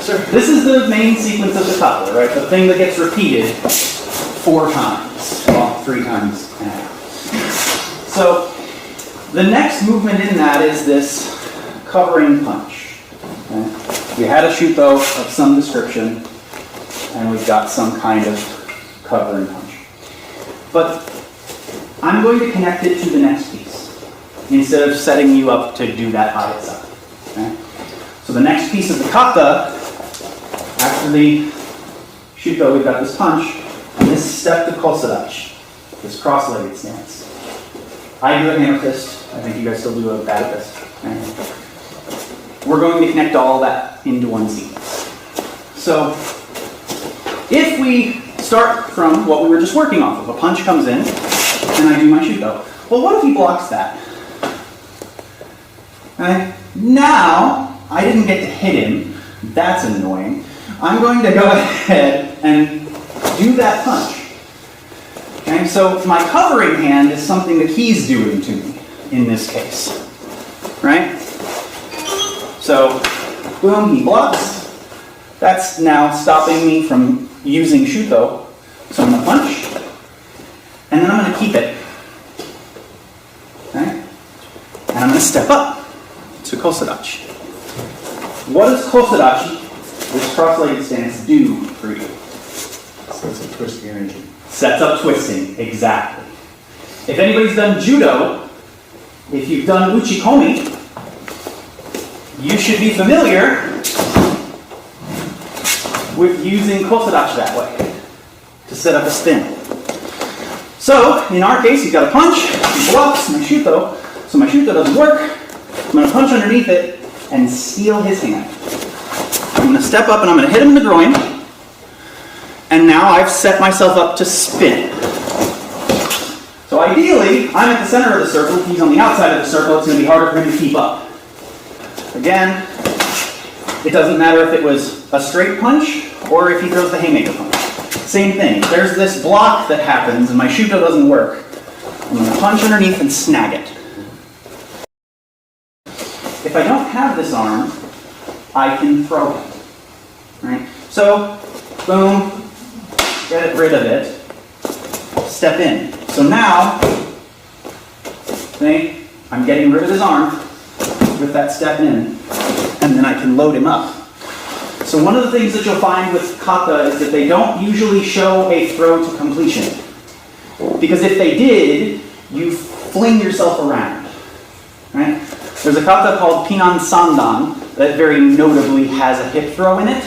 Sure. This is the main sequence of the kata, right? The thing that gets repeated 4 times. Well, 3 times and a half. So the next movement in that is this covering punch. Okay? We had a shuto of some description, and we've got some kind of covering punch. But I'm going to connect it to the next piece, instead of setting you up to do that by itself. Okay? So the next piece of the kata, after the shuto, we've got this punch, and this step to Kosa-dachi, this cross-legged stance. I do a hammer fist. I think you guys still do a bad fist. Okay? We're going to connect all that into one sequence. So if we start from what we were just working off of, a punch comes in, and I do my shuto. Well, what if he blocks that? Okay? Now, I didn't get to hit him. That's annoying. I'm going to go ahead and do that punch. Okay? So my covering hand is something that he's doing to me in this case. Right? So, boom, he blocks. That's now stopping me from using shuto. So I'm going to punch, and then I'm going to keep it. Okay? And I'm going to step up to Kosa-dachi. What does Kosa-dachi, this cross-legged stance, do for you? Sets up twisting energy. Sets up twisting, exactly. If anybody's done judo, if you've done uchikomi, you should be familiar with using Kosa-dachi that way to set up a spin. So, in our case, he's got a punch, he blocks my shuto, so my shuto doesn't work. I'm going to punch underneath it and steal his hand. I'm going to step up and I'm going to hit him in the groin, and now I've set myself up to spin. So ideally, I'm at the center of the circle, if he's on the outside of the circle, it's going to be harder for him to keep up. Again, it doesn't matter if it was a straight punch or if he throws the haymaker punch. Same thing. If there's this block that happens and my shuto doesn't work, I'm going to punch underneath and snag it. If I don't have this arm, I can throw it. Right? So, boom, get rid of it, step in. So now, see, I'm getting rid of his arm with that step in, and then I can load him up. So one of the things that you'll find with kata is that they don't usually show a throw to completion. Because if they did, you fling yourself around. Right? There's a kata called Pinan Sandan that very notably has a hip throw in it.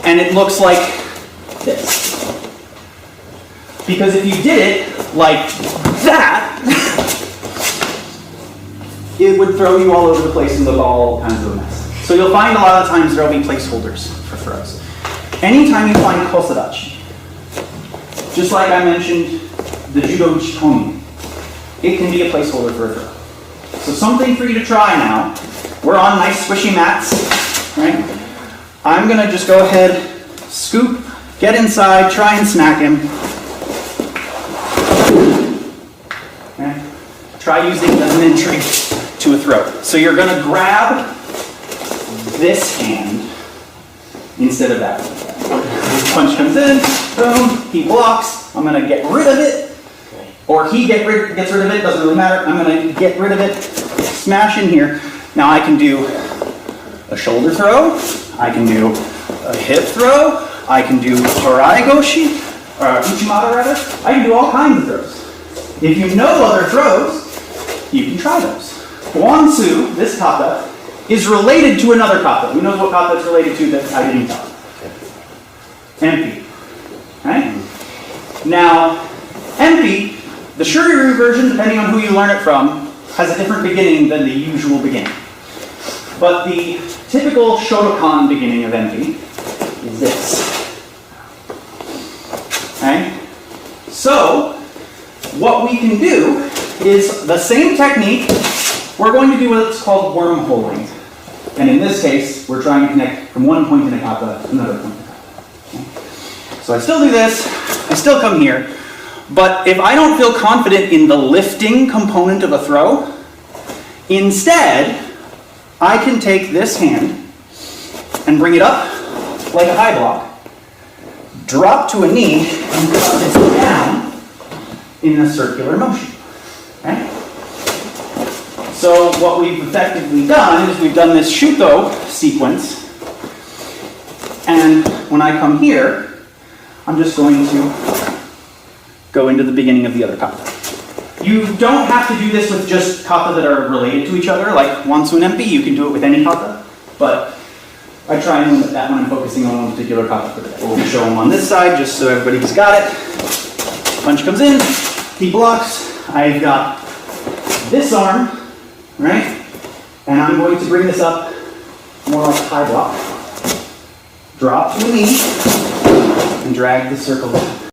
And it looks like this. Because if you did it like that, it would throw you all over the place and look all kinds of a mess. So you'll find a lot of times there will be placeholders for throws. Anytime you find Kosa-dachi, just like I mentioned the judo uchikomi, it can be a placeholder for a throw. So something for you to try now. We're on nice squishy mats, right? I'm going to just go ahead, scoop, get inside, try and smack him. Okay. Try using it as an entry to a throw. So you're going to grab this hand instead of that. Punch comes in, boom, he blocks. I'm going to get rid of it, or he gets rid of it, doesn't really matter. I'm going to get rid of it, smash in here. Now I can do a shoulder throw, I can do a hip throw, I can do Harai Goshi, or Uchimata rather. I can do all kinds of throws. If you know other throws, you can try those. Wansu, this kata, is related to another kata. Who knows what kata it's related to that I didn't tell? Empi. Right? Now, Empi, the Shuryu version, depending on who you learn it from, has a different beginning than the usual beginning. But the typical Shotokan beginning of Empi is this. Okay? So, what we can do is the same technique. We're going to do what's called wormholing. And in this case, we're trying to connect from one point in a kata to another point in a kata. Okay? So I still do this, I still come here, but if I don't feel confident in the lifting component of a throw, instead, I can take this hand and bring it up like a high block. Drop to a knee and cut this down in a circular motion. Okay? So what we've effectively done is we've done this shuto sequence, and when I come here, I'm just going to go into the beginning of the other kata. You don't have to do this with just kata that are related to each other, like Wansu and Empi. You can do it with any kata, but I try and limit that when I'm focusing on one particular kata for today. We'll show them on this side just so everybody's got it. Punch comes in, he blocks. I've got this arm, right? And I'm going to bring this up more like a high block. Drop to a knee and drag the circle down.